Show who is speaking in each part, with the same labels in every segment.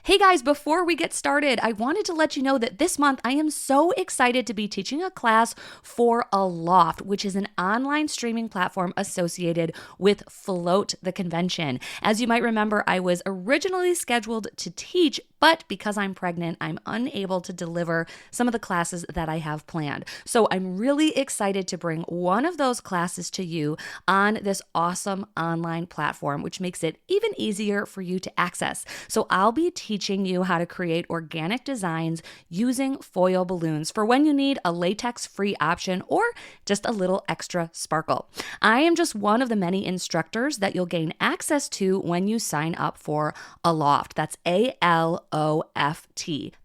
Speaker 1: Hey guys, before we get started, I wanted to let you know that this month I am so excited to be teaching a class for Aloft, which is an online streaming platform associated with Float the Convention. As you might remember, I was originally scheduled to teach, but because I'm pregnant, I'm unable to deliver some of the classes that I have planned. So I'm really excited to bring one of those classes to you on this awesome online platform, which makes it even easier for you to access. So I'll be teaching you how to create organic designs using foil balloons for when you need a latex-free option or just a little extra sparkle. I am just one of the many instructors that you'll gain access to when you sign up for Aloft. That's Aloft.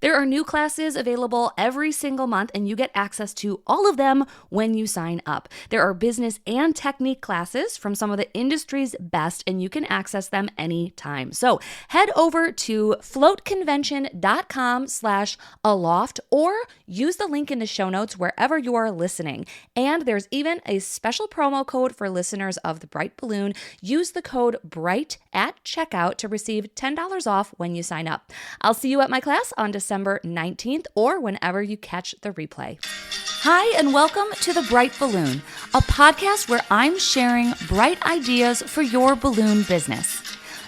Speaker 1: There are new classes available every single month, and you get access to all of them when you sign up. There are business and technique classes from some of the industry's best, and you can access them anytime. So head over to floatconvention.com/aloft or use the link in the show notes wherever you are listening. And there's even a special promo code for listeners of the Bright Balloon. Use the code BRIGHT at checkout to receive $10 off when you sign up. I'll see you at my class on December 19th or whenever you catch the replay. Hi, and welcome to The Bright Balloon, a podcast where I'm sharing bright ideas for your balloon business.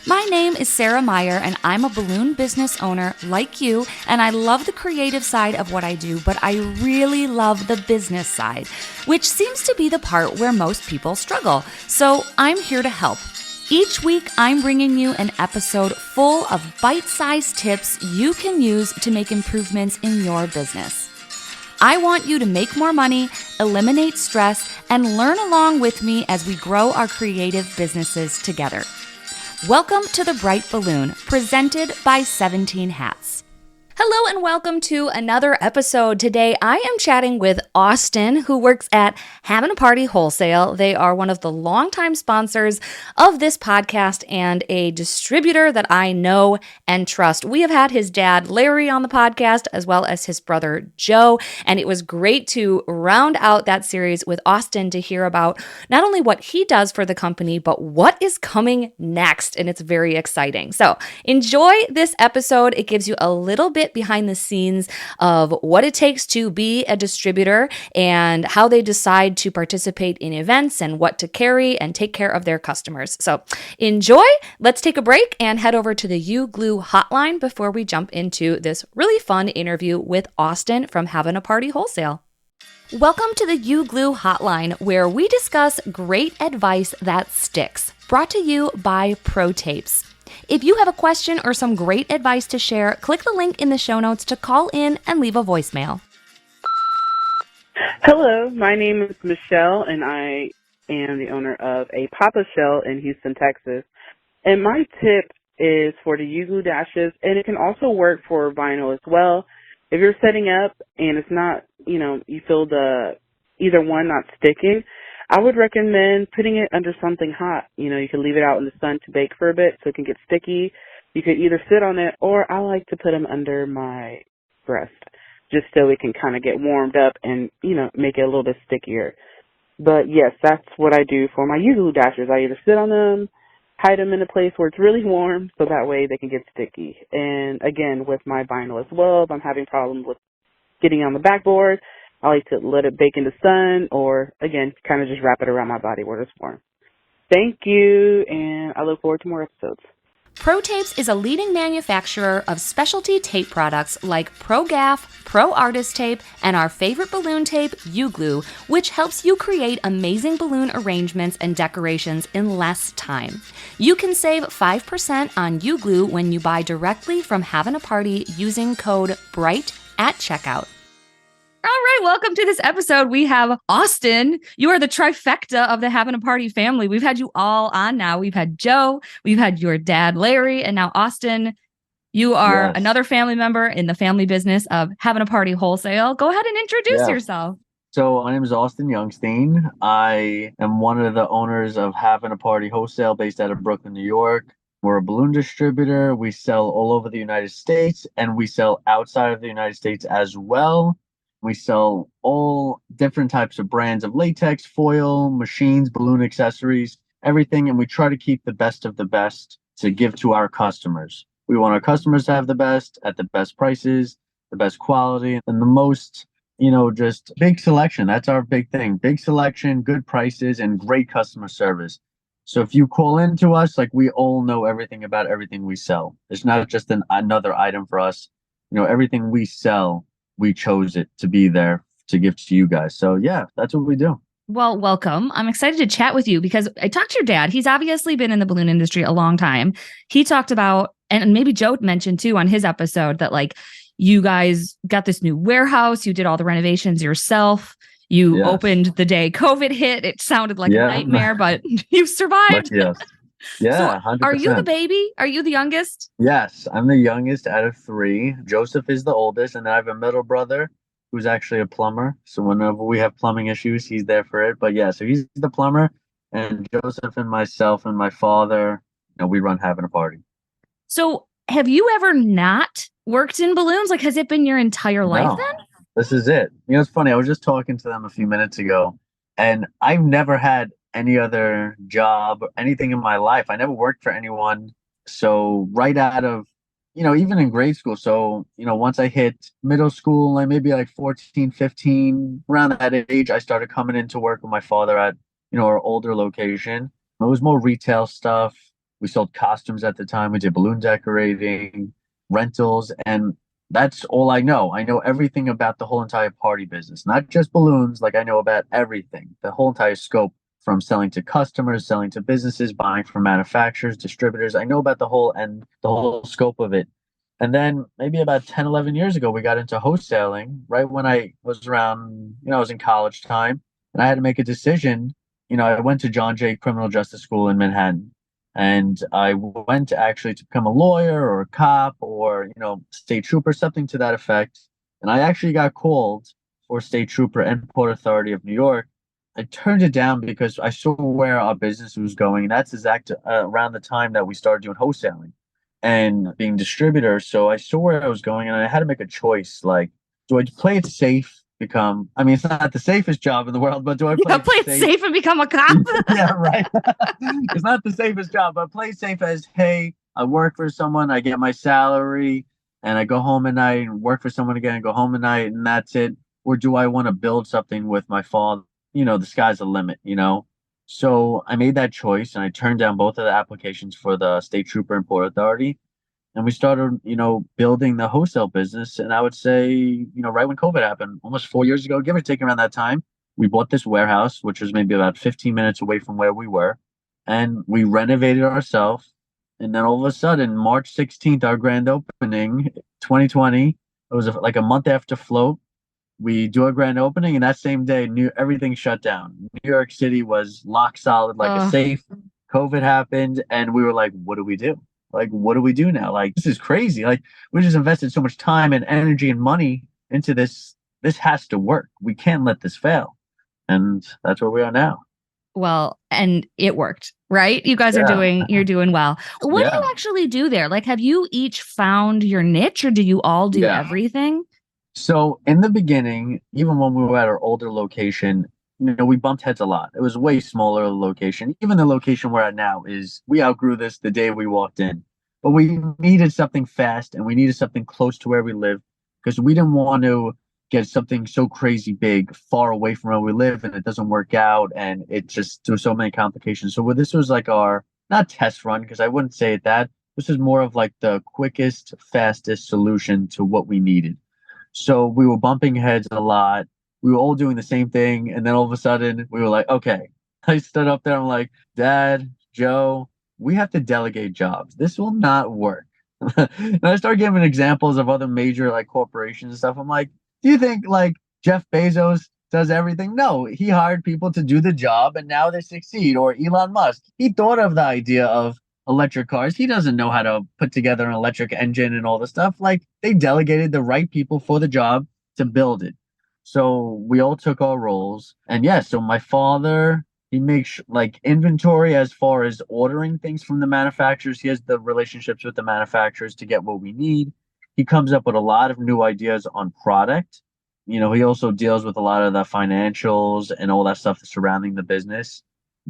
Speaker 1: My name is Sarah Meyer, and I'm a balloon business owner like you, and I love the creative side of what I do, but I really love the business side, which seems to be the part where most people struggle. So I'm here to help. Each week, I'm bringing you an episode full of bite-sized tips you can use to make improvements in your business. I want you to make more money, eliminate stress, and learn along with me as we grow our creative businesses together. Welcome to The Bright Balloon, presented by 17 Hats. Hello and welcome to another episode. Today I am chatting with Austin, who works at Havin A Party Wholesale. They are one of the longtime sponsors of this podcast and a distributor that I know and trust. We have had his dad, Larry, on the podcast, as well as his brother, Joe, and it was great to round out that series with Austin to hear about not only what he does for the company, but what is coming next, and it's very exciting. So enjoy this episode. It gives you a little bit behind the scenes of what it takes to be a distributor and how they decide to participate in events and what to carry and take care of their customers. So enjoy. Let's take a break and head over to the U-Glue hotline before we jump into this really fun interview with Austin from Havin A Party Wholesale. Welcome to the U-Glue hotline, where we discuss great advice that sticks. Brought to you by Pro Tapes. If you have a question or some great advice to share, click the link in the show notes to call in and leave a voicemail.
Speaker 2: Hello, my name is Michelle, and I am the owner of a Papa Shell in Houston, Texas. And my tip is for the U-Glue dashes, and it can also work for vinyl as well. If you're setting up and it's not, you feel either one not sticking, I would recommend putting it under something hot. You can leave it out in the sun to bake for a bit so it can get sticky. You could either sit on it, or I like to put them under my breast just so it can kind of get warmed up and, make it a little bit stickier. But yes, that's what I do for my U-Glue dashers. I either sit on them, hide them in a place where it's really warm so that way they can get sticky. And again, with my vinyl as well, if I'm having problems with getting on the backboard, I like to let it bake in the sun, or, again, kind of just wrap it around my body where it's warm. Thank you, and I look forward to more episodes.
Speaker 1: Pro Tapes is a leading manufacturer of specialty tape products like Pro Gaff, Pro Artist Tape, and our favorite balloon tape, U-Glue, which helps you create amazing balloon arrangements and decorations in less time. You can save 5% on U-Glue when you buy directly from Havin A Party using code BRIGHT at checkout. All right, welcome to this episode. We have Austin. You are the trifecta of the Havin A Party family. We've had you all on now. We've had Joe, we've had your dad, Larry, and now Austin. You are another family member in the family business of Havin A Party Wholesale. Go ahead and introduce yourself.
Speaker 3: So my name is Austin Youngstein. I am one of the owners of Havin A Party Wholesale based out of Brooklyn, New York. We're a balloon distributor. We sell all over the United States, and we sell outside of the United States as well. We sell all different types of brands of latex, foil, machines, balloon accessories, everything. And we try to keep the best of the best to give to our customers. We want our customers to have the best at the best prices, the best quality, and the most, just big selection. That's our big thing. Big selection, good prices, and great customer service. So if you call into us, like we all know everything about everything we sell. It's not just another item for us. Everything we sell, we chose it to be there to give to you guys. So yeah, that's what we do.
Speaker 1: Well, welcome. I'm excited to chat with you because I talked to your dad. He's obviously been in the balloon industry a long time. He talked about, and maybe Joe mentioned too on his episode, that like you guys got this new warehouse, you did all the renovations yourself. You
Speaker 3: Yes.
Speaker 1: opened the day COVID hit. It sounded like a nightmare, but you survived.
Speaker 3: Yes. Yeah,
Speaker 1: So
Speaker 3: 100%.
Speaker 1: are you the baby? Are you the youngest?
Speaker 3: Yes, I'm the youngest out of three. Joseph is the oldest, and then I have a middle brother who's actually a plumber. So whenever we have plumbing issues, he's there for it. But yeah, so he's the plumber, and Joseph and myself and my father, we run Havin A Party.
Speaker 1: So have you ever not worked in balloons? Like, has it been your entire life then?
Speaker 3: This is it. It's funny. I was just talking to them a few minutes ago, and I've never had any other job, anything in my life. I never worked for anyone. So right out of, even in grade school. So, once I hit middle school, like maybe like 14, 15, around that age, I started coming into work with my father at, our older location. It was more retail stuff. We sold costumes at the time. We did balloon decorating, rentals, and that's all I know. I know everything about the whole entire party business, not just balloons. Like I know about everything, the whole entire scope, from selling to customers, selling to businesses, buying from manufacturers, distributors. I know about the whole scope of it. And then maybe about 10, 11 years ago, we got into wholesaling right when I was around, I was in college time, and I had to make a decision. I went to John Jay Criminal Justice School in Manhattan, and I went actually to become a lawyer or a cop or, state trooper, something to that effect. And I actually got called for state trooper and Port Authority of New York. I turned it down because I saw where our business was going. That's around the time that we started doing wholesaling and being distributors. So I saw where I was going, and I had to make a choice. Like, do I play it safe? It's not the safest job in the world, but do I
Speaker 1: play it safe and become a cop?
Speaker 3: Yeah, right. It's not the safest job, but play it safe as, hey, I work for someone, I get my salary, and I go home at night and work for someone again and go home at night, and that's it. Or do I want to build something with my father? The sky's the limit, So I made that choice, and I turned down both of the applications for the state trooper and Port Authority. And we started, building the wholesale business. And I would say, right when COVID happened, almost 4 years ago, give or take around that time, we bought this warehouse, which was maybe about 15 minutes away from where we were. And we renovated ourselves. And then all of a sudden, March 16th, our grand opening, 2020, it was like a month after float. We do a grand opening, and that same day, everything shut down. New York City was lock solid, like a safe. COVID happened, and we were like, what do we do? Like, what do we do now? Like, this is crazy. Like, we just invested so much time and energy and money into this. This has to work. We can't let this fail. And that's where we are now.
Speaker 1: Well, and it worked, right? You guys you're doing well. What do you actually do there? Like, have you each found your niche, or do you all do everything?
Speaker 3: So in the beginning, even when we were at our older location, we bumped heads a lot. It was a way smaller location. Even the location we're at now we outgrew this the day we walked in. But we needed something fast, and we needed something close to where we live, because we didn't want to get something so crazy big far away from where we live and it doesn't work out, and it just, there's so many complications. So this was like our, not test run, because I wouldn't say it that. This is more of like the quickest, fastest solution to what we needed. So we were bumping heads a lot. We were all doing the same thing. And then all of a sudden we were like, okay, I stood up there. I'm like, Dad, Joe, we have to delegate jobs. This will not work. And I started giving examples of other major like corporations and stuff. I'm like, do you think like Jeff Bezos does everything? No, he hired people to do the job, and now they succeed. Or Elon Musk, he thought of the idea of electric cars. He doesn't know how to put together an electric engine and all the stuff. Like, they delegated the right people for the job to build it. So we all took our roles. And so my father, he makes like inventory as far as ordering things from the manufacturers. He has the relationships with the manufacturers to get what we need. He comes up with a lot of new ideas on product. He also deals with a lot of the financials and all that stuff surrounding the business.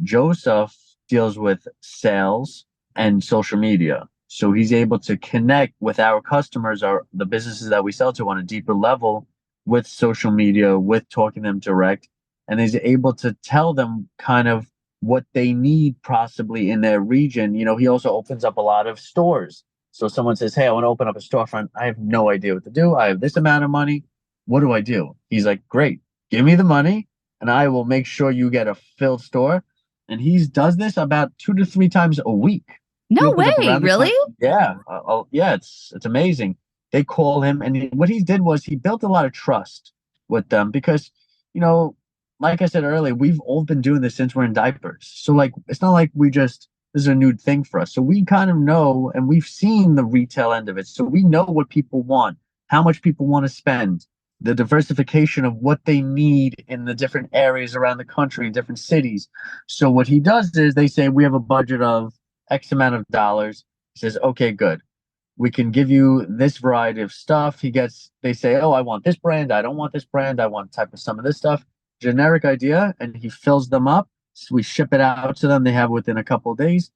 Speaker 3: Joseph deals with sales and social media. So he's able to connect with our customers or the businesses that we sell to on a deeper level with social media, with talking them direct. And he's able to tell them kind of what they need possibly in their region. He also opens up a lot of stores. So someone says, hey, I want to open up a storefront. I have no idea what to do. I have this amount of money. What do I do? He's like, great, give me the money and I will make sure you get a filled store. And he does this about 2 to 3 times a week.
Speaker 1: No
Speaker 3: He opens up
Speaker 1: way,
Speaker 3: around the
Speaker 1: really?
Speaker 3: country. Yeah. Yeah, it's amazing. They call him, and what he did was he built a lot of trust with them because, you know, like I said earlier, we've all been doing this since we're in diapers. So like, it's not like this is a new thing for us. So we kind of know, and we've seen the retail end of it. So we know what people want, how much people want to spend, the diversification of what they need in the different areas around the country, in different cities. So what he does is they say, we have a budget of X amount of dollars. He says, okay, good. We can give you this variety of stuff. They say, oh, I want this brand. I don't want this brand. I want type of some of this stuff. Generic idea. And he fills them up. So we ship it out to them. They have it within a couple of days.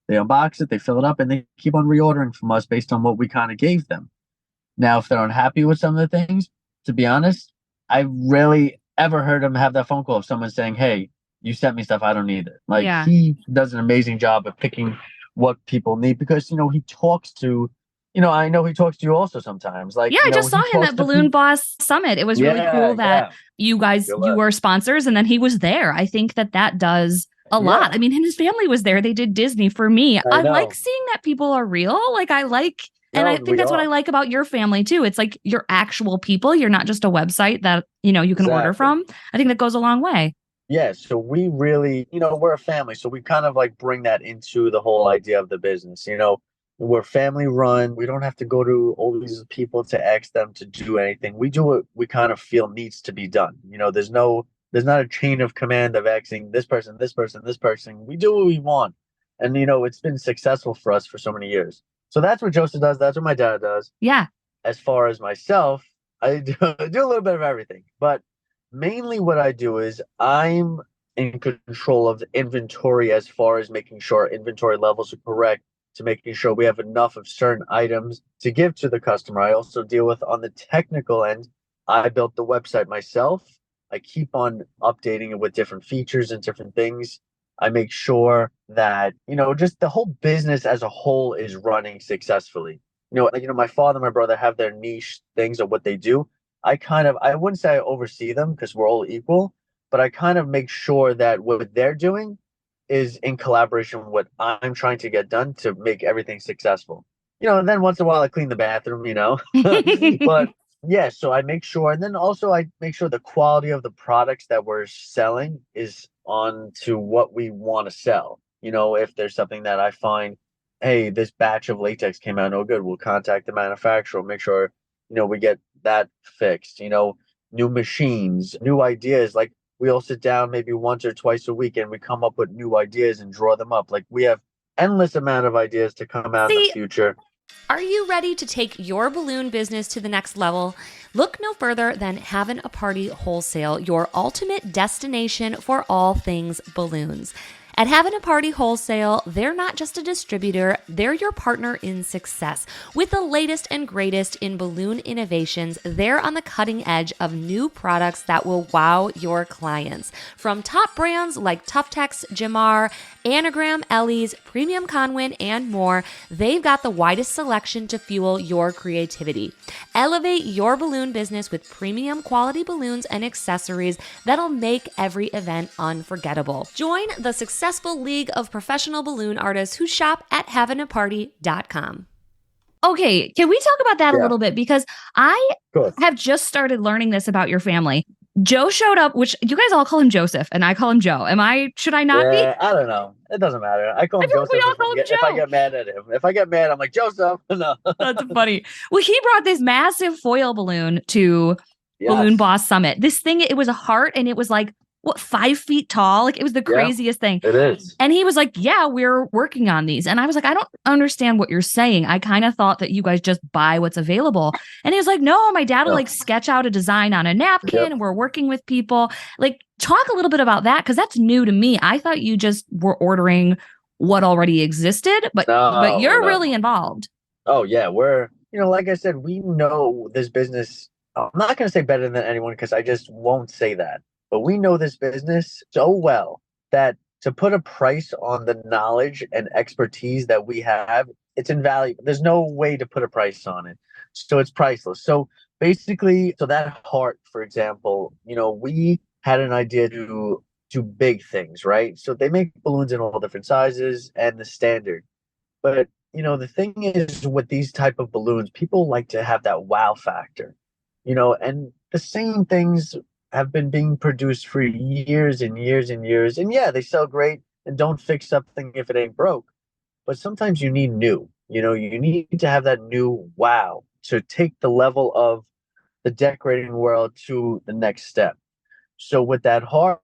Speaker 3: They unbox it, they fill it up, and they keep on reordering from us based on what we kind of gave them. Now, if they're unhappy with some of the things, to be honest, I've rarely ever heard them have that phone call of someone saying, hey, you sent me stuff, I don't need it. Like,
Speaker 1: Yeah.
Speaker 3: he does an amazing job of picking what people need because, he talks to, I know he talks to you also sometimes. Like,
Speaker 1: Yeah, I just saw him at Balloon Boss Summit. It was really cool that you were sponsors and then he was there. I think that does a lot. I mean, and his family was there. They did Disney. For me, I like seeing that people are real. Like and I think that's what I like about your family too. It's like you're actual people. You're not just a website that, you can order from. I think that goes a long way.
Speaker 3: Yeah. So we really, we're a family. So we kind of like bring that into the whole idea of the business. We're family run. We don't have to go to all these people to ask them to do anything. We do what we kind of feel needs to be done. There's not a chain of command of asking this person, this person, this person. We do what we want. And, it's been successful for us for so many years. So that's what Joseph does. That's what my dad does.
Speaker 1: Yeah.
Speaker 3: As far as myself, I do a little bit of everything. But mainly what I do is I'm in control of the inventory as far as making sure inventory levels are correct, to making sure we have enough of certain items to give to the customer. I also deal with on the technical end. I built the website myself. I keep on updating it with different features and different things. I make sure that, just the whole business as a whole is running successfully. My father and my brother have their niche things of what they do. I wouldn't say I oversee them because we're all equal, but I kind of make sure that what they're doing is in collaboration with what I'm trying to get done to make everything successful. And then once in a while I clean the bathroom, but yeah, so I make sure, and then also I make sure the quality of the products that we're selling is on to what we want to sell. If there's something that I find, hey, this batch of latex came out no good, we'll contact the manufacturer, make sure, we get that fixed, new machines, new ideas. Like, we all sit down maybe once or twice a week and we come up with new ideas and draw them up. Like, we have endless amount of ideas to come out in the future.
Speaker 1: Are you ready to take your balloon business to the next level? Look no further than Havin A Party Wholesale, your ultimate destination for all things balloons. At Havin A Party Wholesale, they're not just a distributor, they're your partner in success. With the latest and greatest in balloon innovations, they're on the cutting edge of new products that will wow your clients. From top brands like Tuftex, Jamar, Anagram, Ellie's, Premium Conwin, and more, they've got the widest selection to fuel your creativity. Elevate your balloon business with premium quality balloons and accessories that'll make every event unforgettable. Join the successful league of professional balloon artists who shop at havinaparty.com. Okay, can we talk about that a little bit? Because I have just started learning this about your family. Joe showed up, which you guys all call him Joseph, and I call him Joe. Should I not be?
Speaker 3: I don't know. It doesn't matter. I call him Joseph if I get mad at him. If I get mad, I'm like, Joseph. No.
Speaker 1: That's funny. Well, he brought this massive foil balloon to Balloon Boss Summit. This thing, it was a heart, and it was like, 5 feet tall? Like, it was the craziest thing.
Speaker 3: It is.
Speaker 1: And he was like, yeah, we're working on these. And I was like, I don't understand what you're saying. I kind of thought that you guys just buy what's available. And he was like, no, my dad will sketch out a design on a napkin and we're working with people. Like, talk a little bit about that, because that's new to me. I thought you just were ordering what already existed, but
Speaker 3: No,
Speaker 1: you're
Speaker 3: no.
Speaker 1: really involved.
Speaker 3: Oh yeah, we're, like I said, we know this business. I'm not going to say better than anyone because I just won't say that. But we know this business so well that to put a price on the knowledge and expertise that we have, it's invaluable. There's no way to put a price on it. So it's priceless. So basically, so that heart, for example, we had an idea to do big things, right? So they make balloons in all different sizes and the standard. But the thing is with these type of balloons, people like to have that wow factor, and the same things have been being produced for years and years and years. And yeah, they sell great and don't fix something if it ain't broke. But sometimes you need new, you need to have that new wow to take the level of the decorating world to the next step. So with that heart,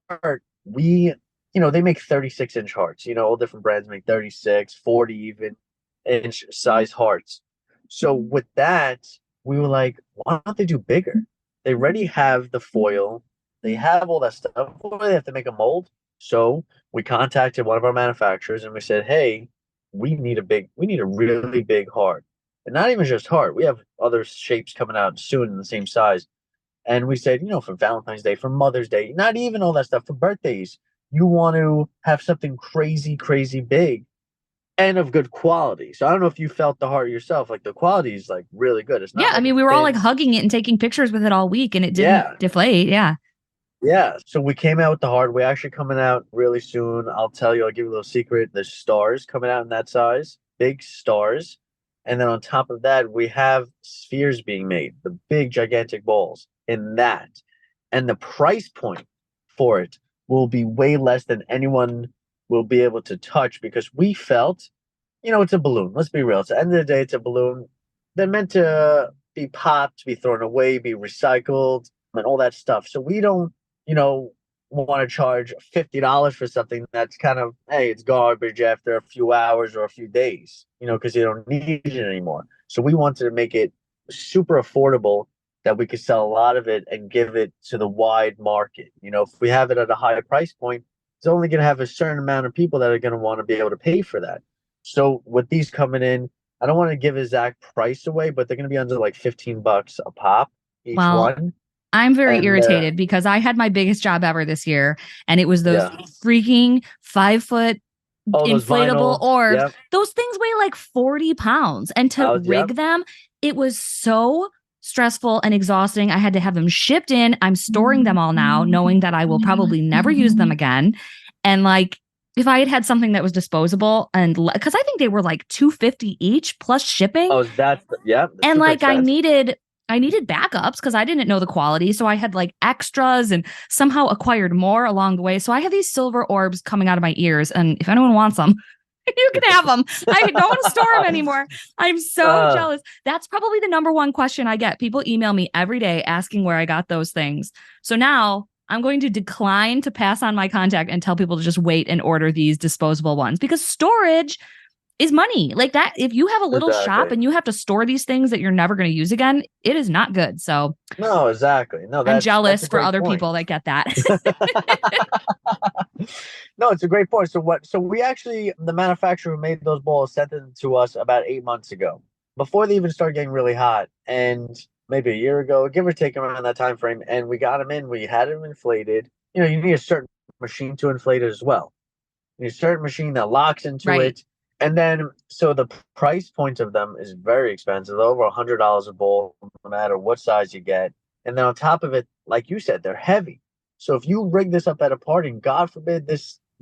Speaker 3: we, they make 36-inch hearts. All different brands make 36, 40 even inch size hearts. So with that, we were like, why don't they do bigger? They already have the foil. They have all that stuff. Why do they have to make a mold? So we contacted one of our manufacturers and we said, hey, we need a really big heart. And not even just heart. We have other shapes coming out soon in the same size. And we said, for Valentine's Day, for Mother's Day, not even all that stuff, for birthdays, you want to have something crazy, crazy big and of good quality. So I don't know if you felt the heart yourself. Like the quality is like really good. It's
Speaker 1: Yeah,
Speaker 3: not
Speaker 1: I
Speaker 3: like a
Speaker 1: mean, we were all like
Speaker 3: thin.
Speaker 1: hugging it and taking pictures with it all week, and it didn't
Speaker 3: Yeah.
Speaker 1: deflate. Yeah.
Speaker 3: Yeah. So we came out with the heart. We're actually coming out really soon. I'll tell you, I'll give you a little secret. There's stars coming out in that size, big stars. And then on top of that, we have spheres being made, the big gigantic balls in that. And the price point for it will be way less than anyone will be able to touch because we felt, it's a balloon. Let's be real. At the end of the day, it's a balloon. They're meant to be popped, be thrown away, be recycled, and all that stuff. So we don't, you know, want to charge $50 for something that's kind of, hey, it's garbage after a few hours or a few days, because you don't need it anymore. So we wanted to make it super affordable that we could sell a lot of it and give it to the wide market. If we have it at a higher price point, it's only going to have a certain amount of people that are going to want to be able to pay for that. So with these coming in, I don't want to give exact price away, but they're going to be under like $15 a pop each
Speaker 1: Well,
Speaker 3: one.
Speaker 1: I'm very
Speaker 3: And
Speaker 1: irritated because I had my biggest job ever this year, and it was those
Speaker 3: yeah.
Speaker 1: freaking 5 foot
Speaker 3: Oh, those
Speaker 1: inflatable
Speaker 3: vinyl.
Speaker 1: orbs.
Speaker 3: Yep.
Speaker 1: Those things weigh like 40 pounds. And to
Speaker 3: Yep.
Speaker 1: rig them, it was so stressful and exhausting. I had to have them shipped in. I'm storing them all now, knowing that I will probably never use them again. And like, if I had had something that was disposable and because I think they were like $250 each plus shipping.
Speaker 3: Oh, yeah.
Speaker 1: And
Speaker 3: Super
Speaker 1: like
Speaker 3: expensive.
Speaker 1: I needed backups because I didn't know the quality. So I had like extras and somehow acquired more along the way. So I have these silver orbs coming out of my ears. And if anyone wants them, you can have them. I don't want to store them anymore. I'm so jealous. That's probably the number one question I get. People email me every day asking where I got those things. So now I'm going to decline to pass on my contact and tell people to just wait and order these disposable ones because storage is money. Like that, if you have a little shop and you have to store these things that you're never going to use again, it is not good. So
Speaker 3: no, exactly. No,
Speaker 1: I'm jealous
Speaker 3: a
Speaker 1: for
Speaker 3: great
Speaker 1: other
Speaker 3: point.
Speaker 1: people that get that.
Speaker 3: No, it's a great point. So we actually, the manufacturer who made those balls sent them to us about 8 months ago, before they even started getting really hot, and maybe a year ago, give or take around that time frame. And we got them in. We had them inflated. You need a certain machine to inflate it as well. You need a certain machine that locks into
Speaker 1: Right.
Speaker 3: it. And then, so the price point of them is very expensive, over $100 a ball, no matter what size you get. And then on top of it, like you said, they're heavy. So if you rig this up at a party, and God forbid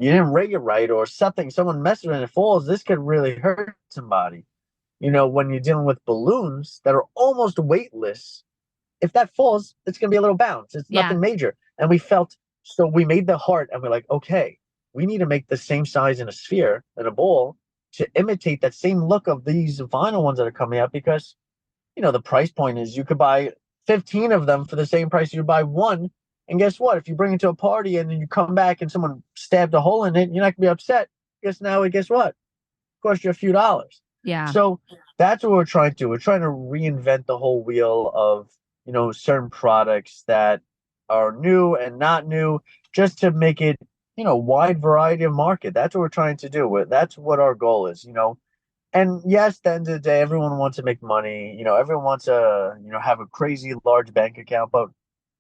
Speaker 3: you didn't rig it right or something, someone messes with it and it falls, this could really hurt somebody. When you're dealing with balloons that are almost weightless, if that falls, it's going to be a little bounce. It's nothing major. And so we made the heart and we're like, okay, we need to make the same size in a sphere, in a ball, to imitate that same look of these vinyl ones that are coming out because, the price point is you could buy 15 of them for the same price you buy one. And guess what? If you bring it to a party and then you come back and someone stabbed a hole in it, you're not going to be upset. Guess what? It cost you a few dollars.
Speaker 1: Yeah.
Speaker 3: So that's what we're trying to do. We're trying to reinvent the whole wheel of, certain products that are new and not new, just to make it, wide variety of market. That's what we're trying to do. That's what our goal is. And yes, at the end of the day, everyone wants to make money. Everyone wants to, have a crazy large bank account, but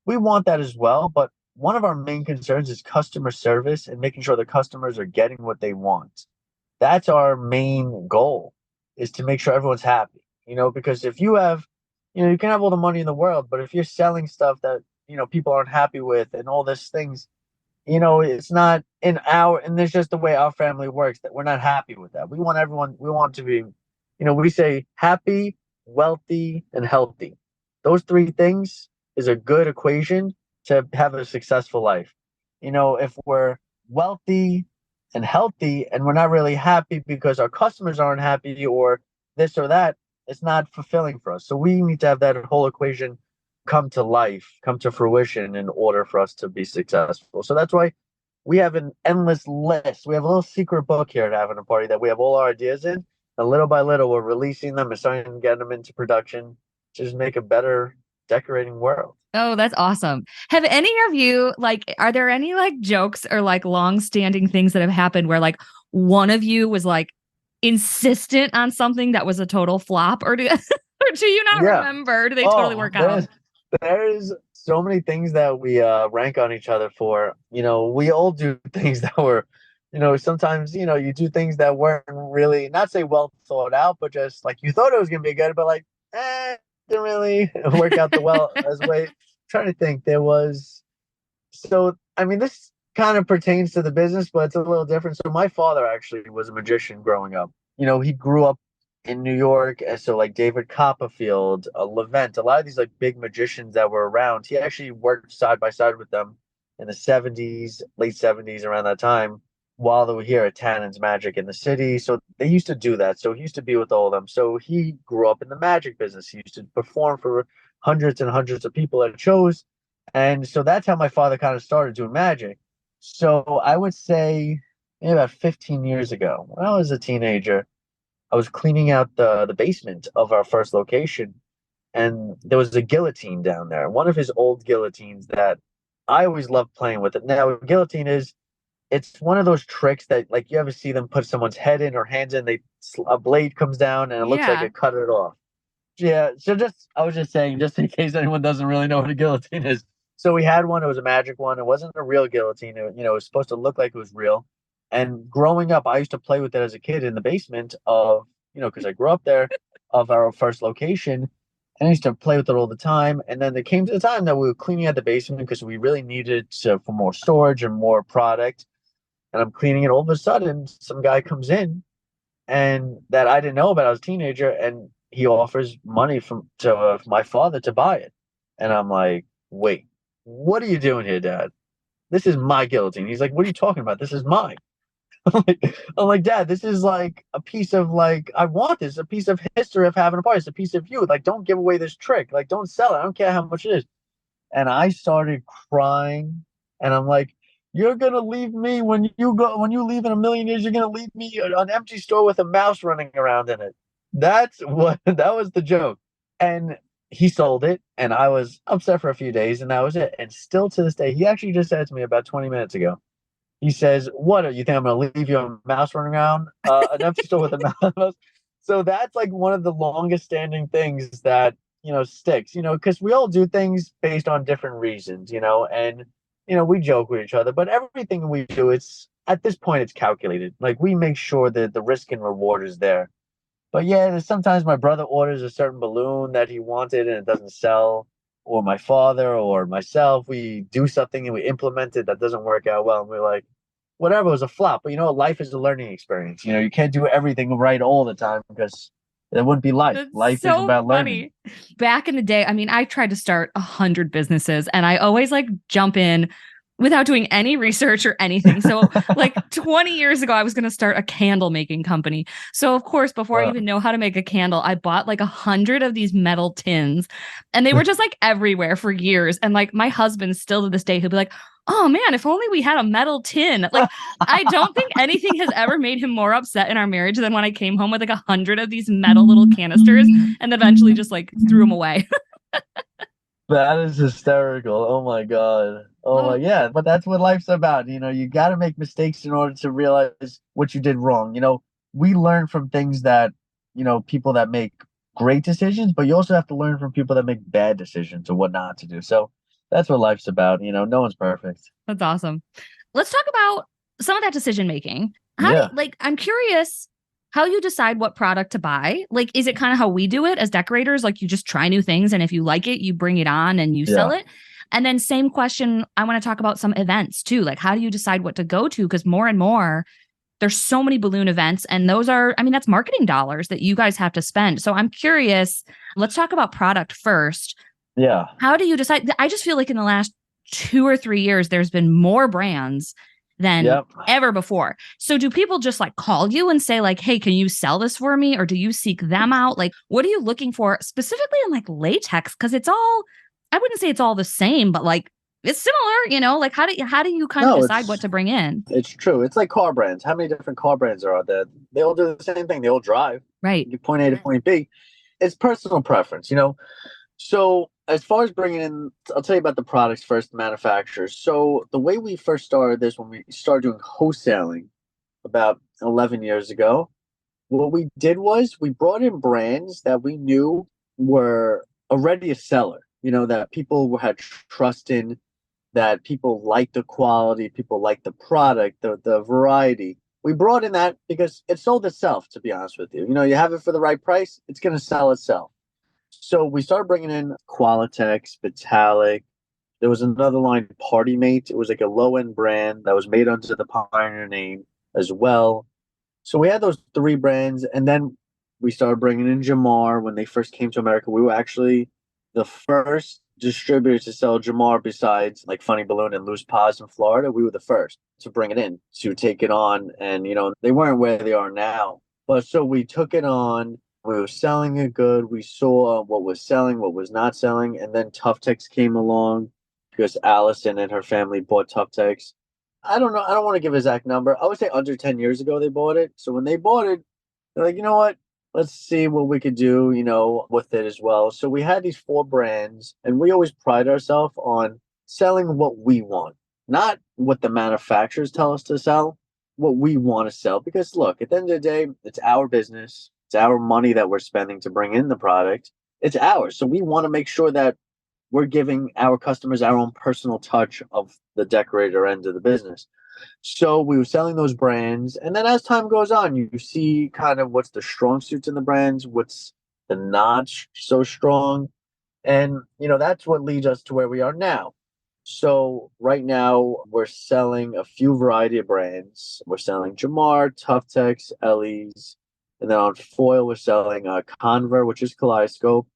Speaker 3: we want that as well. But one of our main concerns is customer service and making sure the customers are getting what they want. That's our main goal, is to make sure everyone's happy. Because if you have, you can have all the money in the world, but if you're selling stuff that, people aren't happy with and all these things, it's not and there's just the way our family works, that we're not happy with that. We want to be, we say happy, wealthy, and healthy. Those three things is a good equation to have a successful life. If we're wealthy and healthy and we're not really happy because our customers aren't happy or this or that, it's not fulfilling for us. So we need to have that whole equation come to life, come to fruition in order for us to be successful. So that's why we have an endless list. We have a little secret book here at Having a Party that we have all our ideas in. And little by little, we're releasing them and starting to get them into production to just make a better decorating world.
Speaker 1: Oh, that's awesome. Have any of you, like, are there any like jokes or like long-standing things that have happened where like one of you was like insistent on something that was a total flop, or or do you not remember? Do they totally work out?
Speaker 3: There's so many things that we rank on each other for. We all do things that were, sometimes, you do things that weren't really, not say well thought out, but just like you thought it was gonna be good, but like, didn't really work out the well as way. Trying to think, there was, so I mean, this kind of pertains to the business, but it's a little different. So my father actually was a magician growing up. He grew up in New York, and so like David Copperfield, Levent, a lot of these like big magicians that were around. He actually worked side by side with them in the '70s, late '70s, around that time, while they were here at Tannen's Magic in the city. So they used to do that. So he used to be with all of them. So he grew up in the magic business. He used to perform for hundreds and hundreds of people at shows. And so that's how my father kind of started doing magic. So I would say maybe about 15 years ago, when I was a teenager, I was cleaning out the basement of our first location, and there was a guillotine down there. One of his old guillotines that I always loved playing with it. Now, a guillotine it's one of those tricks that like you ever see them put someone's head in or hands in, a blade comes down and it looks like it cut it off. Yeah, so I was just saying, just in case anyone doesn't really know what a guillotine is. So we had one. It was a magic one. It wasn't a real guillotine. It was supposed to look like it was real. And growing up, I used to play with it as a kid in the basement of, because I grew up there, of our first location. And I used to play with it all the time. And then there came to the time that we were cleaning out the basement because we really needed for more storage and more product. And I'm cleaning it. All of a sudden, some guy comes in and that I didn't know about. I was a teenager, and he offers money to my father to buy it. And I'm like, wait, what are you doing here, Dad? This is my guillotine. He's like, what are you talking about? This is mine. I'm like, Dad, this is like a piece of like, I want this, a piece of history of having a party. It's a piece of you. Like, don't give away this trick. Like, don't sell it. I don't care how much it is. And I started crying, and I'm like, you're gonna leave me when you leave in a million years, you're gonna leave me an empty store with a mouse running around in it. That was the joke. And he sold it, and I was upset for a few days, and that was it. And still to this day, he actually just said to me about 20 minutes ago, he says, what, you think I'm gonna leave you a mouse running around? An empty store with a mouse. So that's like one of the longest standing things that, sticks, because we all do things based on different reasons, and we joke with each other, but everything we do, it's at this point, it's calculated. Like, we make sure that the risk and reward is there. But yeah, sometimes my brother orders a certain balloon that he wanted and it doesn't sell, or my father or myself, we do something and we implement it that doesn't work out well, and we're like, whatever, it was a flop. But life is a learning experience. You can't do everything right all the time because it wouldn't be life.
Speaker 1: That's
Speaker 3: Life
Speaker 1: so
Speaker 3: is about
Speaker 1: funny.
Speaker 3: learning.
Speaker 1: Back in the day, I mean, I tried to start 100 businesses, and I always like jump in without doing any research or anything. So like 20 years ago, I was going to start a candle making company. So of course, before I even know how to make a candle, I bought like 100 of these metal tins, and they were just like everywhere for years. And like my husband still to this day, he'll be like, oh man, if only we had a metal tin. Like, I don't think anything has ever made him more upset in our marriage than when I came home with like 100 of these metal little canisters and eventually just like threw them away.
Speaker 3: That is hysterical. Oh my God. Oh my,
Speaker 1: Oh,
Speaker 3: yeah. But that's what life's about. You got to make mistakes in order to realize what you did wrong. We learn from things that, people that make great decisions, but you also have to learn from people that make bad decisions or what not to do. So that's what life's about. No one's perfect.
Speaker 1: that's awesome. Let's talk about some of that decision making. How do
Speaker 3: Yeah.
Speaker 1: you, like, I'm curious how you decide what product to buy. Like, is it kind of how we do it as decorators? Like, you just try new things, and if you like it, you bring it on and you sell
Speaker 3: Yeah.
Speaker 1: it. And then, same question, I want to talk about some events too. Like, how do you decide what to go to? Because more and more, there's so many balloon events, and those are, I mean, that's marketing dollars that you guys have to spend. So I'm curious, let's talk about product first.
Speaker 3: Yeah.
Speaker 1: How do you decide? I just feel like in the last 2 or 3 years, there's been more brands than
Speaker 3: Yep.
Speaker 1: ever before. So do people just like call you and say like, "Hey, can you sell this for me?" Or do you seek them out? Like, what are you looking for specifically in like latex? Because it's all, I wouldn't say it's all the same, but like it's similar. Like how do you kind of
Speaker 3: No,
Speaker 1: decide what to bring in?
Speaker 3: it's true. It's like car brands. How many different car brands are out there? They all do the same thing. They all drive.
Speaker 1: Right.
Speaker 3: You point A to point B. It's personal preference. So as far as bringing in, I'll tell you about the products first, the manufacturers. So the way we first started this, when we started doing wholesaling about 11 years ago, what we did was we brought in brands that we knew were already a seller, that people had trust in, that people like the quality, people like the product, the variety. We brought in that because it sold itself, to be honest with you. You have it for the right price, it's going to sell itself. So we started bringing in Qualitex, Vitalik. There was another line, Party Mate. It was like a low end brand that was made under the Pioneer name as well. So we had those three brands, and then we started bringing in Jamar when they first came to America. We were actually the first distributor to sell Jamar besides like Funny Balloon and Loose Paws in Florida. We were the first to bring it in, to take it on. And, they weren't where they are now. But so we took it on. We were selling it good. We saw what was selling, what was not selling. And then Tuftex came along because Allison and her family bought Tuftex. I don't know. I don't want to give an exact number. I would say under 10 years ago they bought it. So when they bought it, they're like, you know what? Let's see what we could do, with it as well. So we had these four brands, and we always pride ourselves on selling what we want, not what the manufacturers tell us to sell, what we want to sell. Because look, at the end of the day, it's our business. It's our money that we're spending to bring in the product. It's ours. So we want to make sure that we're giving our customers our own personal touch of the decorator end of the business. So we were selling those brands. And then as time goes on, you see kind of what's the strong suits in the brands, what's the not so strong. And, that's what leads us to where we are now. So right now we're selling a few variety of brands. We're selling Jamar, Tuftex, Ellie's. And then on foil, we're selling Conver, which is Kaleidoscope,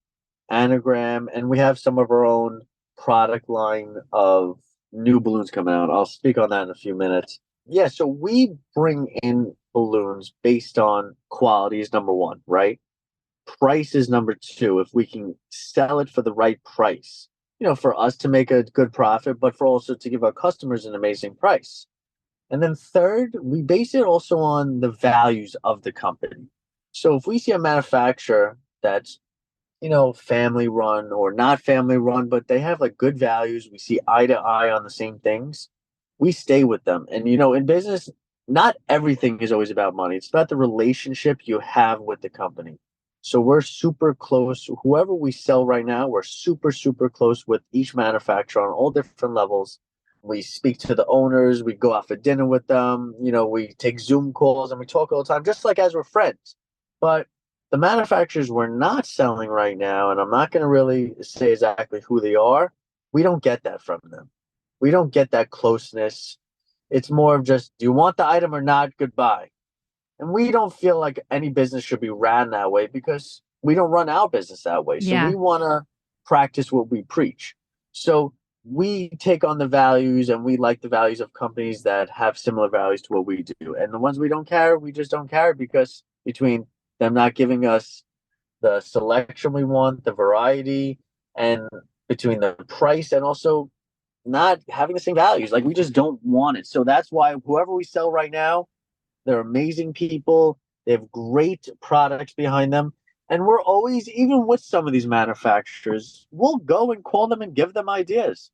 Speaker 3: Anagram, and we have some of our own product line of new balloons coming out. I'll speak on that in a few minutes. Yeah, so we bring in balloons based on quality is number one, right? Price is number two. If we can sell it for the right price, for us to make a good profit, but for also to give our customers an amazing price. And then third, we base it also on the values of the company. So if we see a manufacturer that's family run or not family run, but they have like good values. We see eye to eye on the same things. We stay with them. And, in business, not everything is always about money. It's about the relationship you have with the company. So we're super close. Whoever we sell right now, we're super, super close with each manufacturer on all different levels. We speak to the owners. We go out for dinner with them. We take Zoom calls and we talk all the time, just like as we're friends. But the manufacturers we're not selling right now, and I'm not going to really say exactly who they are, we don't get that from them. We don't get that closeness. It's more of just, do you want the item or not? Goodbye. And we don't feel like any business should be ran that way because we don't run our business that way. So
Speaker 1: Yeah.
Speaker 3: we want to practice what we preach. So we take on the values and we like the values of companies that have similar values to what we do. And the ones we don't carry, we just don't carry because between them not giving us the selection we want, the variety, and between the price and also not having the same values. Like we just don't want it. So that's why whoever we sell right now, they're amazing people. They have great products behind them. And we're always, even with some of these manufacturers, we'll go and call them and give them ideas.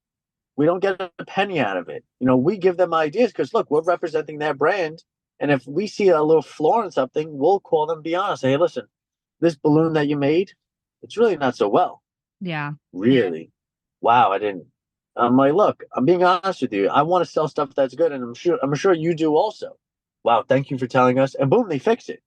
Speaker 3: We don't get a penny out of it. We give them ideas because, look, we're representing their brand. And if we see a little flaw in something, we'll call them, be honest. Hey, listen, this balloon that you made, it's really not so well.
Speaker 1: Yeah.
Speaker 3: Really? Wow, I didn't. I'm like, look, I'm being honest with you. I want to sell stuff that's good, and I'm sure you do also. Wow, thank you for telling us. And boom, they fix it.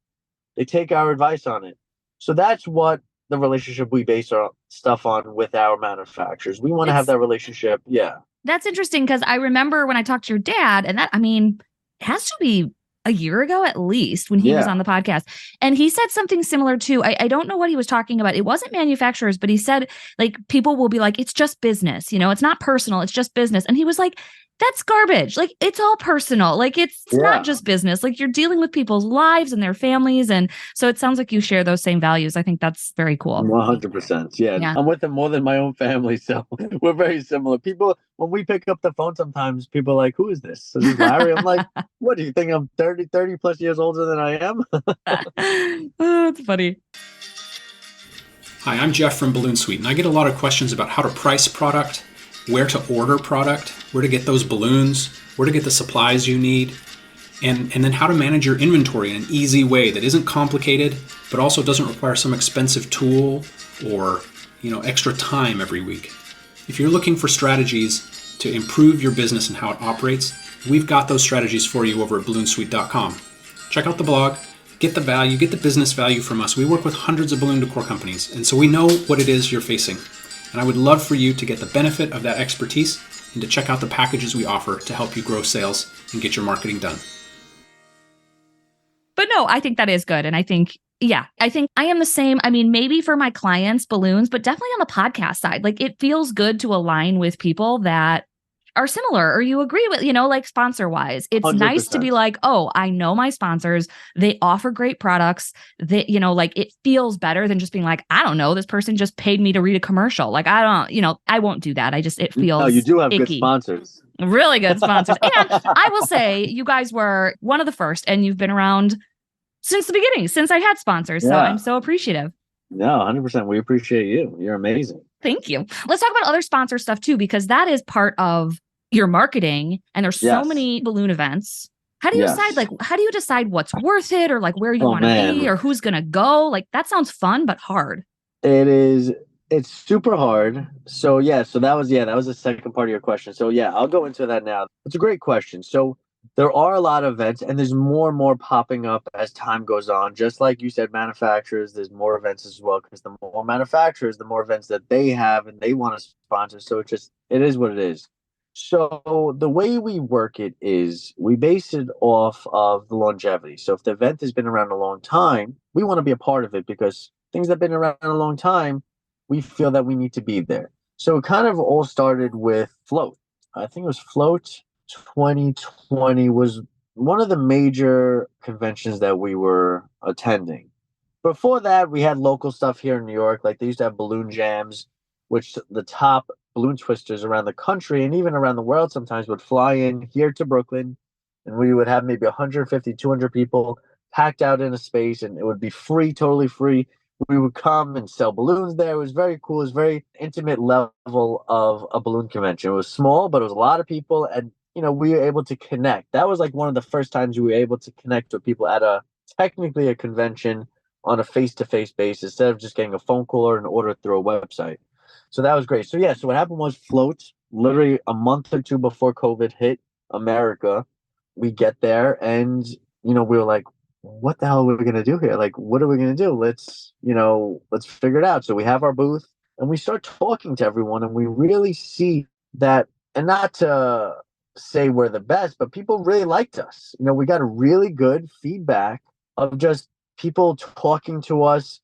Speaker 3: They take our advice on it. So that's what the relationship we base our stuff on with our manufacturers. We want to have that relationship. Yeah.
Speaker 1: That's interesting because I remember when I talked to your dad, and it has to be a year ago at least when he was on the podcast. And he said something similar too. I don't know what he was talking about. It wasn't manufacturers, but he said like people will be like, it's just business, it's not personal, it's just business. And he was like, that's garbage. Like it's all personal. Like it's not just business. Like you're dealing with people's lives and their families. And so it sounds like you share those same values. I think that's very cool.
Speaker 3: 100%. Yeah. I'm with them more than my own family. So we're very similar. People, when we pick up the phone, sometimes people are like, who is this? Is this Larry? I'm like, what do you think? I'm 30 plus years older than I am?
Speaker 1: Oh, that's funny.
Speaker 4: Hi, I'm Jeff from Balloon Suite, and I get a lot of questions about how to price product, where to order product, where to get those balloons, where to get the supplies you need, and then how to manage your inventory in an easy way that isn't complicated, but also doesn't require some expensive tool or extra time every week. If you're looking for strategies to improve your business and how it operates, we've got those strategies for you over at balloonsuite.com. Check out the blog, get the value, get the business value from us. We work with hundreds of balloon decor companies, and so we know what it is you're facing. And I would love for you to get the benefit of that expertise and to check out the packages we offer to help you grow sales and get your marketing done.
Speaker 1: But no, I think that is good. And I think I am the same. I mean, maybe for my clients, balloons, but definitely on the podcast side, like it feels good to align with people that are similar or you agree with, like sponsor wise. It's 100%. Nice to be like, oh, I know my sponsors. They offer great products. That, like it feels better than just being like, I don't know, this person just paid me to read a commercial. Like, I won't do that. it feels.
Speaker 3: No, you do have
Speaker 1: icky.
Speaker 3: Good sponsors.
Speaker 1: Really good sponsors. And I will say you guys were one of the first and you've been around since the beginning, since I had sponsors. So I'm so appreciative.
Speaker 3: No, 100%. We appreciate you. You're amazing.
Speaker 1: Thank you. Let's talk about other sponsor stuff too, because that is part of your marketing and there's so many balloon events. How do you decide, how do you decide what's worth it or like where you want to be or who's going to go? Like that sounds fun, but hard.
Speaker 3: It's super hard. So that was the second part of your question. So I'll go into that now. It's a great question. So there are a lot of events and there's more and more popping up as time goes on. Just like you said, manufacturers, there's more events as well because the more manufacturers, the more events that they have and they want to sponsor. So it is what it is. So the way we work it is we base it off of the longevity. So if the event has been around a long time, we want to be a part of it because things that have been around a long time, we feel that we need to be there. So it kind of all started with Float. I think it was Float 2020 was one of the major conventions that we were attending. Before that, we had local stuff here in New York. Like they used to have balloon jams, which the top balloon twisters around the country and even around the world sometimes would fly in here to Brooklyn. And we would have maybe 150, 200 people packed out in a space and it would be free, totally free. We would come and sell balloons there. It was very cool. It was very intimate level of a balloon convention. It was small, but it was a lot of people. And we were able to connect. That was like one of the first times we were able to connect with people at technically a convention on a face-to-face basis instead of just getting a phone call or an order through a website. So that was great. So what happened was Float, literally a month or two before COVID hit America, we get there and, we were like, what the hell are we going to do here? Like, what are we going to do? Let's figure it out. So we have our booth and we start talking to everyone and we really see that, and not to say we're the best, but people really liked us. We got a really good feedback of just people talking to us,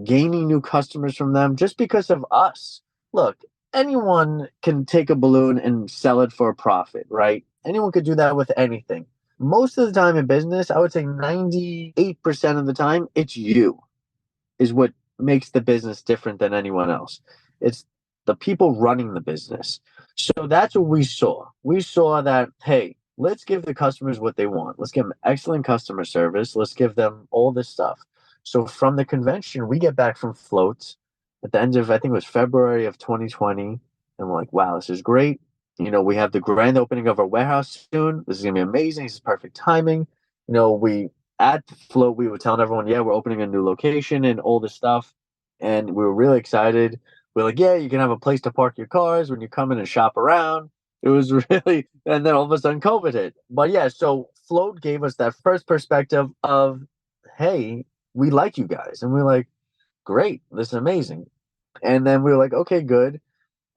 Speaker 3: gaining new customers from them just because of us. Look, anyone can take a balloon and sell it for a profit, right? Anyone could do that with anything. Most of the time in business, I would say 98% of the time, it's you is what makes the business different than anyone else. It's the people running the business. So that's what we saw. We saw that, hey, let's give the customers what they want. Let's give them excellent customer service. Let's give them all this stuff. So from the convention, we get back from floats at the end of, I think it was February of 2020. And we're like, wow, this is great. We have the grand opening of our warehouse soon. This is going to be amazing. This is perfect timing. We at the float, we were telling everyone, yeah, we're opening a new location and all this stuff. And we were really excited. We're like, yeah, you can have a place to park your cars when you come in and shop around. It was really, and then all of a sudden COVID hit. But yeah, so float gave us that first perspective of, hey, we like you guys. And we're like, great, this is amazing. And then we were like, okay, good.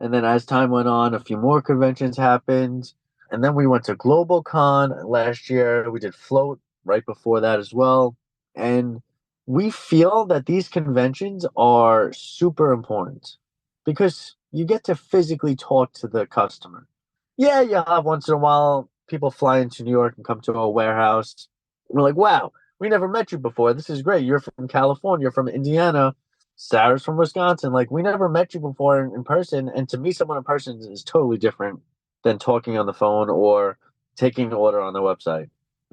Speaker 3: And then as time went on, a few more conventions happened. And then we went to Global Con last year. We did Float right before that as well. And we feel that these conventions are super important because you get to physically talk to the customer. Yeah, you have once in a while people fly into New York and come to a warehouse. We're like, wow, we never met you before. This is great. You're from California, you're from Indiana. Sarah's from Wisconsin. Like, we never met you before in person. And to meet someone in person is totally different than talking on the phone or taking an order on the website.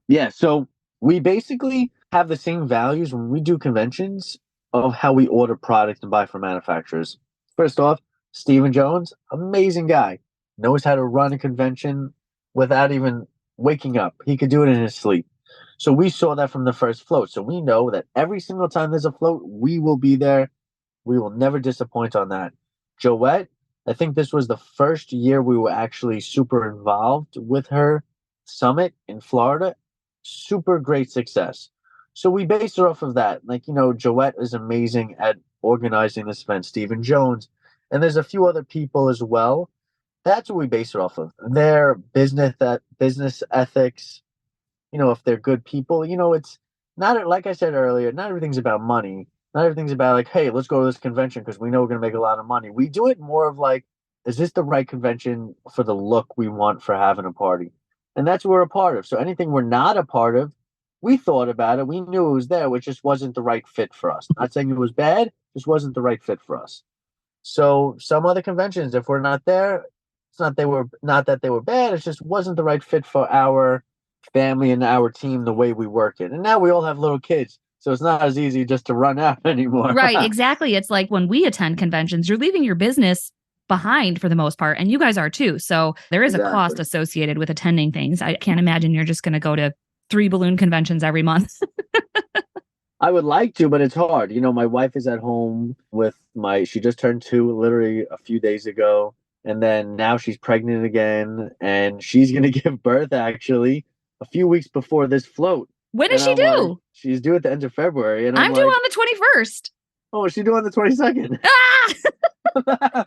Speaker 3: Yeah. So we basically have the same values when we do conventions of how we order product and buy from manufacturers. First off, Stephen Jones, amazing guy, knows how to run a convention without even waking up. He could do it in his sleep. So we saw that from the first float. So we know that every single time there's a float, we will be there. We will never disappoint on that. Joette, I think this was the first year we were actually super involved with her summit in Florida. Super great success. So we based it off of that. Like, Joette is amazing at organizing this event, Stephen Jones. And there's a few other people as well. That's what we base it off of. Their business ethics, if they're good people, it's not, like I said earlier, not everything's about money. Not everything's about like, hey, let's go to this convention because we know we're going to make a lot of money. We do it more of like, is this the right convention for the look we want for having a party? And that's what we're a part of. So anything we're not a part of, we thought about it. We knew it was there, which just wasn't the right fit for us. Not saying it was bad, just wasn't the right fit for us. So some other conventions, if we're not there, it's not that they were bad. It just wasn't the right fit for our family and our team the way we work it. And now we all have little kids. So it's not as easy just to run out anymore.
Speaker 1: Right, exactly. It's like when we attend conventions, you're leaving your business behind for the most part, and you guys are too. So there is a cost associated with attending things. I can't imagine you're just going to go to 3 balloon conventions every month.
Speaker 3: I would like to, but it's hard. My wife is at home she just turned 2 literally a few days ago. And then now she's pregnant again, and she's going to give birth actually a few weeks before this float.
Speaker 1: When is she due?
Speaker 3: Like, she's due at the end of February. And
Speaker 1: I'm due on the 21st.
Speaker 3: Oh, she's due on the 22nd.
Speaker 1: Ah!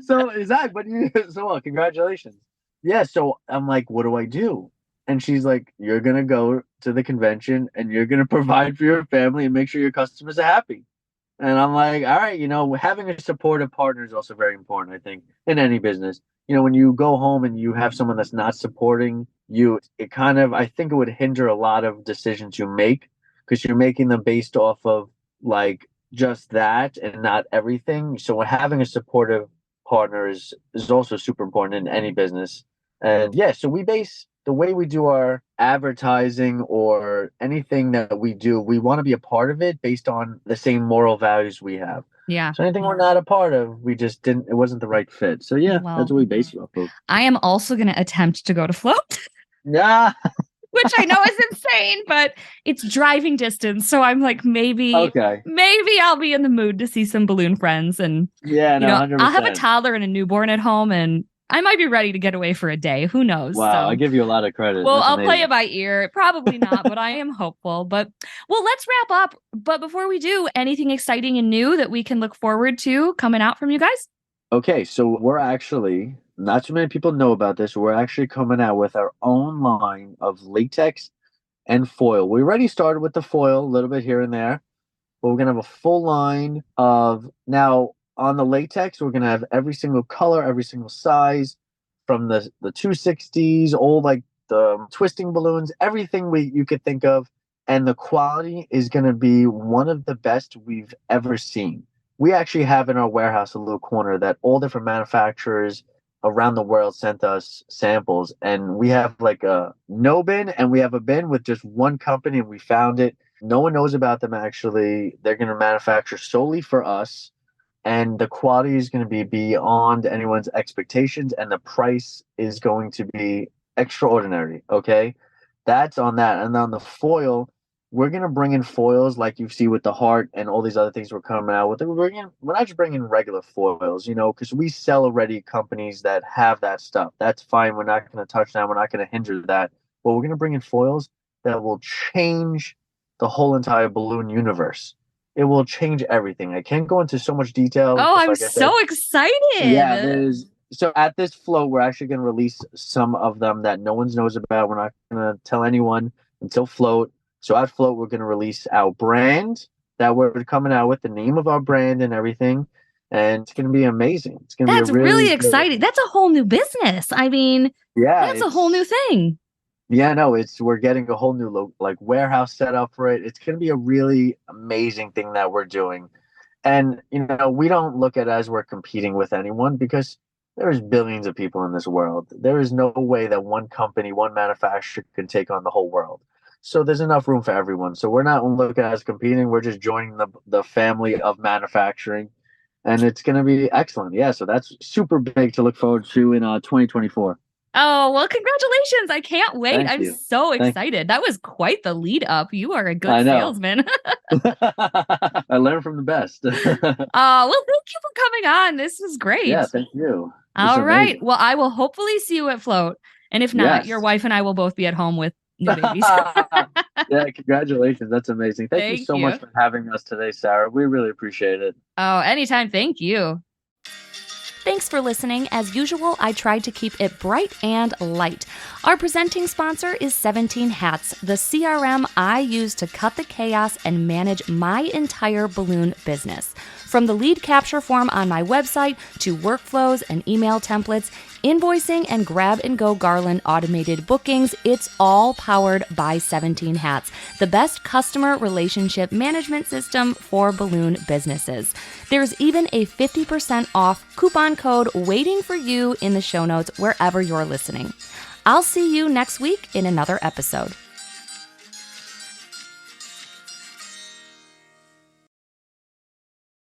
Speaker 3: So, exactly. But congratulations. Yeah. So I'm like, what do I do? And she's like, you're going to go to the convention and you're going to provide for your family and make sure your customers are happy. And I'm like, all right, having a supportive partner is also very important, I think, in any business. When you go home and you have someone that's not supporting you, I think it would hinder a lot of decisions you make because you're making them based off of like just that and not everything. So having a supportive partner is also super important in any business. And yeah, so we base the way we do our advertising or anything that we do, we want to be a part of it based on the same moral values we have.
Speaker 1: Yeah.
Speaker 3: So anything we're not a part of, it wasn't the right fit. So yeah, that's what we base it off of.
Speaker 1: I am also going to attempt to go to Float.
Speaker 3: Yeah.
Speaker 1: Which I know is insane, but it's driving distance. So I'm like, maybe I'll be in the mood to see some balloon friends. And
Speaker 3: yeah, 100%.
Speaker 1: I'll have a toddler and a newborn at home, and I might be ready to get away for a day. Who knows?
Speaker 3: Wow, I give you a lot of credit.
Speaker 1: Well, I'll play it by ear. Probably not, but I am hopeful. Well, let's wrap up. But before we do, anything exciting and new that we can look forward to coming out from you guys?
Speaker 3: Okay, so we're actually, not too many people know about this, we're actually coming out with our own line of latex and foil. We already started with the foil, a little bit here and there, but we're going to have a full line of, now on the latex, we're going to have every single color, every single size, from the 260s, all like the twisting balloons, everything you could think of. And the quality is going to be one of the best we've ever seen. We actually have in our warehouse a little corner that all different manufacturers around the world sent us samples. And we have like a no bin and we have a bin with just one company, and we found it. No one knows about them actually. They're going to manufacture solely for us, and the quality is going to be beyond anyone's expectations, and the price is going to be extraordinary. Okay, that's on that. And on the foil, we're going to bring in foils like you see with the heart and all these other things we're coming out with. We're not just bringing regular foils, because we sell already companies that have that stuff. That's fine. We're not going to touch that. We're not going to hinder that. But we're going to bring in foils that will change the whole entire balloon universe. It will change everything. I can't go into so much detail
Speaker 1: Oh,
Speaker 3: because,
Speaker 1: I'm
Speaker 3: like I said,
Speaker 1: so excited.
Speaker 3: yeah, so at this float, we're actually going to release some of them that no one knows about. We're not going to tell anyone until float. So at float, we're going to release our brand that we're coming out with, the name of our brand and everything. And it's going to be amazing. It's going to be a
Speaker 1: That's
Speaker 3: really
Speaker 1: really exciting. That's a whole new business. I mean,
Speaker 3: yeah,
Speaker 1: that's a whole new thing.
Speaker 3: Yeah, no, we're getting a whole new like warehouse set up for it. It's going to be a really amazing thing that we're doing. And we don't look at it as we're competing with anyone because there's billions of people in this world. There is no way that one company, one manufacturer can take on the whole world. So there's enough room for everyone. So we're not looking at it as competing. We're just joining the family of manufacturing, and it's going to be excellent. Yeah, so that's super big to look forward to in 2024.
Speaker 1: Oh, well, congratulations. I can't wait.
Speaker 3: Thank
Speaker 1: I'm
Speaker 3: you.
Speaker 1: so excited. That was quite the lead up. You are a
Speaker 3: I
Speaker 1: good
Speaker 3: know.
Speaker 1: salesman.
Speaker 3: I learned from the best.
Speaker 1: Well, thank you for coming on. This was great.
Speaker 3: Yeah, thank you.
Speaker 1: All right. Well, I will hopefully see you at Float. And if not, your wife and I will both be at home with new babies.
Speaker 3: Yeah, congratulations. That's amazing. Thank you so much for having us today, Sarah. We really appreciate it.
Speaker 1: Oh, anytime. Thank you.
Speaker 5: Thanks for listening. As usual, I tried to keep it bright and light. Our presenting sponsor is 17 Hats, the CRM I use to cut the chaos and manage my entire balloon business. From the lead capture form on my website to workflows and email templates, invoicing and grab-and-go garland automated bookings, it's all powered by 17 Hats, the best customer relationship management system for balloon businesses. There's even a 50% off coupon code waiting for you in the show notes wherever you're listening. I'll see you next week in another episode.